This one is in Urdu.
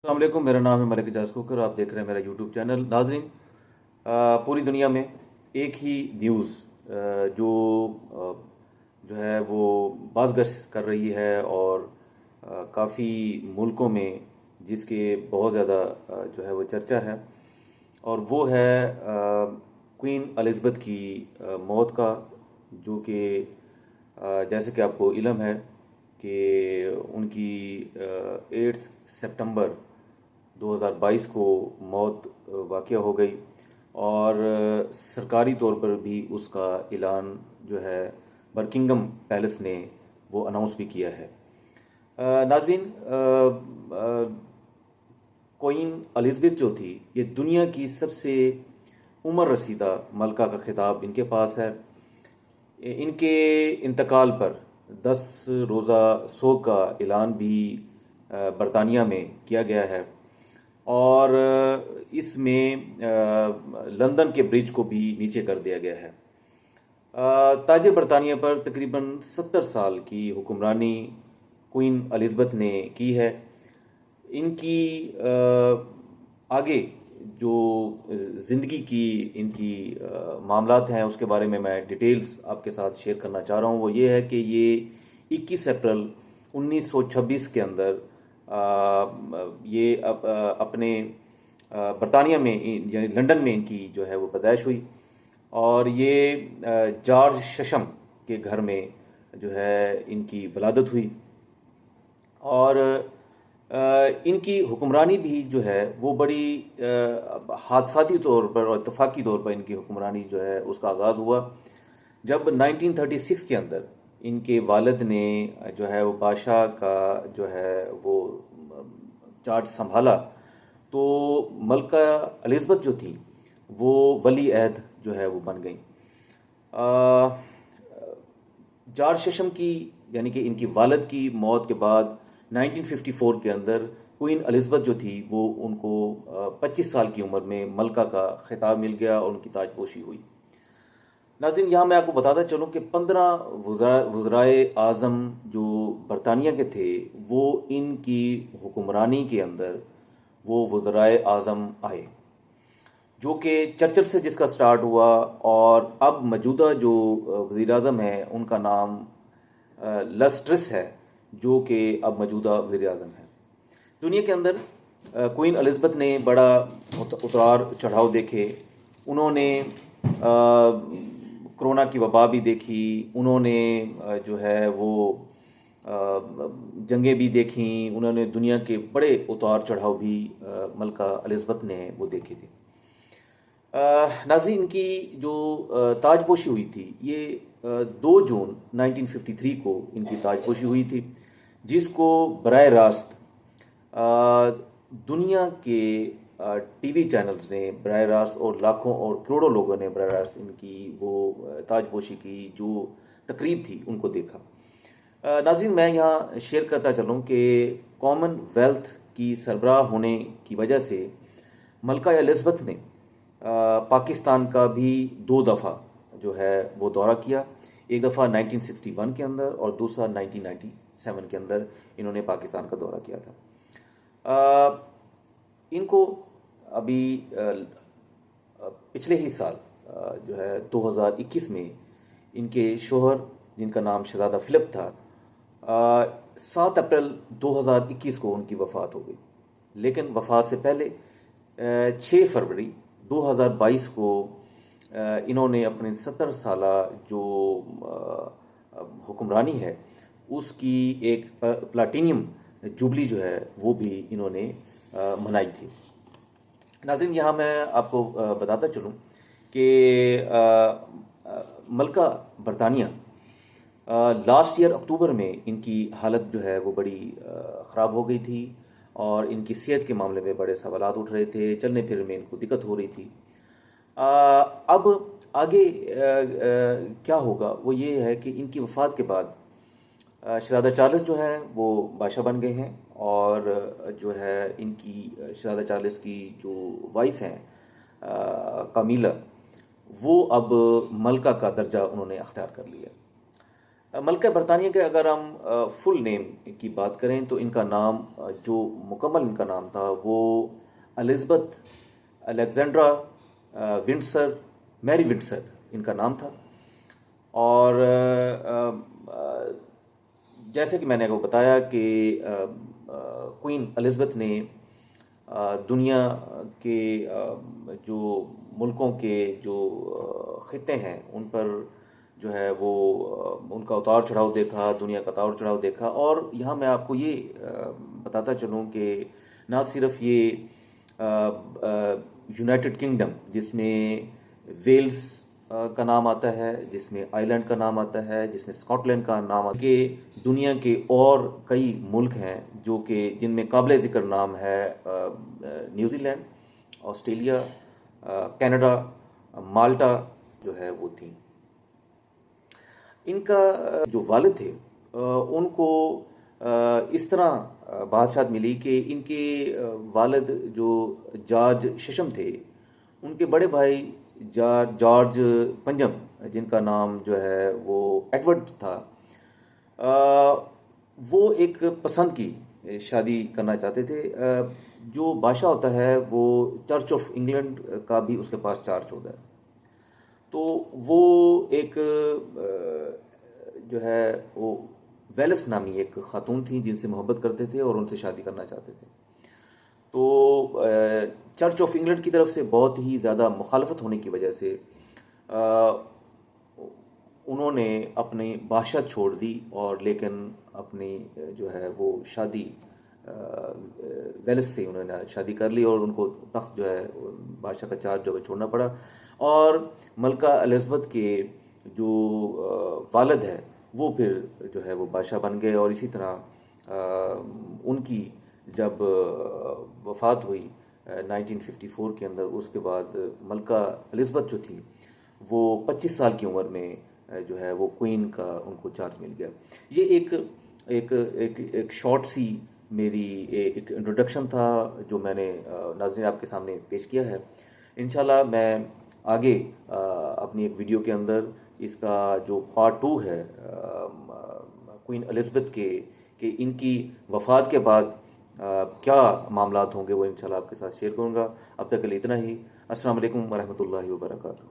السلام علیکم، میرا نام ہے ملک اعجاز کوکر، آپ دیکھ رہے ہیں میرا یوٹیوب چینل۔ ناظرین، پوری دنیا میں ایک ہی نیوز جو ہے وہ باز گشت کر رہی ہے، اور کافی ملکوں میں جس کے بہت زیادہ جو ہے وہ چرچا ہے، اور وہ ہے کوئین الزبتھ کی موت کا، جو کہ جیسے کہ آپ کو علم ہے کہ ان کی 8 سپٹمبر 2022 کو موت واقع ہو گئی، اور سرکاری طور پر بھی اس کا اعلان جو ہے برکنگم پیلس نے وہ اناؤنس بھی کیا ہے۔ ناظرین، کوئین الزبتھ جو تھی، یہ دنیا کی سب سے عمر رسیدہ ملکہ کا خطاب ان کے پاس ہے۔ ان کے انتقال پر 10 روزہ سوگ کا اعلان بھی برطانیہ میں کیا گیا ہے، اور اس میں لندن کے برج کو بھی نیچے کر دیا گیا ہے۔ تاج برطانیہ پر تقریباً 70 سال کی حکمرانی کوئین الزبتھ نے کی ہے۔ ان کی آگے جو زندگی کی ان کی معاملات ہیں، اس کے بارے میں ڈیٹیلز آپ کے ساتھ شیئر کرنا چاہ رہا ہوں۔ وہ یہ ہے کہ یہ 21 اپریل 1926 کے اندر یہ اپنے برطانیہ میں یعنی لنڈن میں ان کی جو ہے وہ پیدائش ہوئی، اور یہ جارج ششم کے گھر میں جو ہے ان کی ولادت ہوئی، اور ان کی حکمرانی بھی جو ہے وہ بڑی حادثاتی طور پر اور اتفاقی طور پر ان کی حکمرانی جو ہے اس کا آغاز ہوا جب 1936 کے اندر ان کے والد نے جو ہے وہ بادشاہ کا جو ہے وہ چارج سنبھالا، تو ملکہ الزبتھ جو تھی وہ ولی عہد جو ہے وہ بن گئیں۔ جارج ششم کی یعنی کہ ان کی والد کی موت کے بعد 1954 کے اندر کوئین الزبتھ جو تھی وہ ان کو 25 سال کی عمر میں ملکہ کا خطاب مل گیا اور ان کی تاج پوشی ہوئی۔ ناظرین، یہاں میں آپ کو بتاتا چلوں کہ 15 وزرائے اعظم جو برطانیہ کے تھے، وہ ان کی حکمرانی کے اندر وہ وزرائے اعظم آئے، جو کہ چرچل سے جس کا سٹارٹ ہوا، اور اب موجودہ جو وزیر اعظم ہیں ان کا نام لسٹرس ہے، جو کہ اب موجودہ وزیر اعظم ہے۔ دنیا کے اندر کوئین الزبتھ نے بڑا اترار چڑھاؤ دیکھے۔ انہوں نے کرونا کی وبا بھی دیکھی، انہوں نے جو ہے وہ جنگیں بھی دیکھیں، انہوں نے دنیا کے بڑے اتار چڑھاؤ بھی ملکہ الزبتھ نے وہ دیکھے تھے۔ ناظرین، ان کی جو تاج پوشی ہوئی تھی، یہ 2 جون 1953 کو ان کی تاج پوشی ہوئی تھی، جس کو براہ راست دنیا کے ٹی وی چینلز نے براہ راست، اور لاکھوں اور کروڑوں لوگوں نے براہ راست ان کی وہ تاج پوشی کی جو تقریب تھی ان کو دیکھا۔ ناظرین، میں یہاں شیئر کرتا چلوں کہ کامن ویلتھ کی سربراہ ہونے کی وجہ سے ملکہ الزبتھ نے پاکستان کا بھی 2 دفعہ جو ہے وہ دورہ کیا۔ ایک دفعہ 1961 کے اندر، اور دوسرا 1997 کے اندر انہوں نے پاکستان کا دورہ کیا تھا۔ ان کو ابھی پچھلے ہی سال جو ہے 2021 میں ان کے شوہر، جن کا نام شہزادہ فلپ تھا، 7 اپریل 2021 کو ان کی وفات ہو گئی، لیکن وفات سے پہلے 6 فروری 2022 کو انہوں نے اپنے 70 سالہ جو حکمرانی ہے اس کی ایک پلاٹینیم جوبلی جو ہے وہ بھی انہوں نے منائی تھی۔ ناظرین، یہاں میں آپ کو بتاتا چلوں کہ ملکہ برطانیہ لاسٹ ایئر اکتوبر میں ان کی حالت جو ہے وہ بڑی خراب ہو گئی تھی، اور ان کی صحت کے معاملے میں بڑے سوالات اٹھ رہے تھے، چلنے پھرنے میں ان کو دقت ہو رہی تھی۔ اب آگے کیا ہوگا وہ یہ ہے کہ ان کی وفات کے بعد شہزادہ چارلس جو ہیں وہ بادشاہ بن گئے ہیں، اور جو ہے ان کی شہزادہ چارلس کی جو وائف ہیں کامیلا، وہ اب ملکہ کا درجہ انہوں نے اختیار کر لیا۔ ملکہ برطانیہ کے اگر ہم فل نیم کی بات کریں تو ان کا نام جو مکمل ان کا نام تھا وہ الزبتھ الیگزینڈرا ونڈسر میری ونڈسر ان کا نام تھا. اور جیسے کہ میں نے آپ کو بتایا کہ کوئین الزبتھ نے دنیا کے جو ملکوں کے جو خطے ہیں ان پر جو ہے وہ ان کا اتار چڑھاؤ دیکھا، دنیا کا اتار چڑھاؤ دیکھا. اور یہاں میں آپ کو یہ بتاتا چلوں کہ نہ صرف یہ یونائٹڈ کنگڈم جس میں ویلز کا نام آتا ہے، جس میں آئرلینڈ کا نام آتا ہے، جس میں اسکاٹ لینڈ کا نام آتا ہے، کہ دنیا کے اور کئی ملک ہیں جو کہ جن میں قابل ذکر نام ہے نیوزی لینڈ، آسٹریلیا، کینیڈا، مالٹا جو ہے وہ تھیں. ان کا جو والد تھے ان کو اس طرح بادشاہت ملی کہ ان کے والد جو جارج ششم تھے، ان کے بڑے بھائی جارج پنجم جن کا نام جو ہے وہ ایڈورڈ تھا، وہ ایک پسند کی شادی کرنا چاہتے تھے. جو بادشاہ ہوتا ہے وہ چرچ آف انگلینڈ کا بھی اس کے پاس چارج ہوتا ہے. تو وہ ایک جو ہے وہ ویلس نامی ایک خاتون تھیں جن سے محبت کرتے تھے اور ان سے شادی کرنا چاہتے تھے. تو چرچ آف انگلینڈ کی طرف سے بہت ہی زیادہ مخالفت ہونے کی وجہ سے انہوں نے اپنی بادشاہت چھوڑ دی، اور لیکن اپنی جو ہے وہ شادی ویلس سے انہوں نے شادی کر لی، اور ان کو تخت جو ہے بادشاہ کا چارج جو ہے چھوڑنا پڑا. اور ملکہ الزبتھ کے جو والد ہے وہ پھر جو ہے وہ بادشاہ بن گئے. اور اسی طرح ان کی جب وفات ہوئی 1954 کے اندر، اس کے بعد ملکہ الزبتھ جو تھی وہ 25 سال کی عمر میں جو ہے وہ کوئین کا ان کو چارج مل گیا. یہ ایک شارٹ سی میری ایک انٹروڈکشن تھا جو میں نے ناظرین آپ کے سامنے پیش کیا ہے. انشاءاللہ میں آگے اپنی ایک ویڈیو کے اندر اس کا جو پارٹ 2 ہے کوئین الزبتھ کے کہ ان کی وفات کے بعد کیا معاملات ہوں گے وہ انشاءاللہ آپ کے ساتھ شیئر کروں گا. اب تک کے لیے اتنا ہی. السلام علیکم ورحمۃ اللہ وبرکاتہ.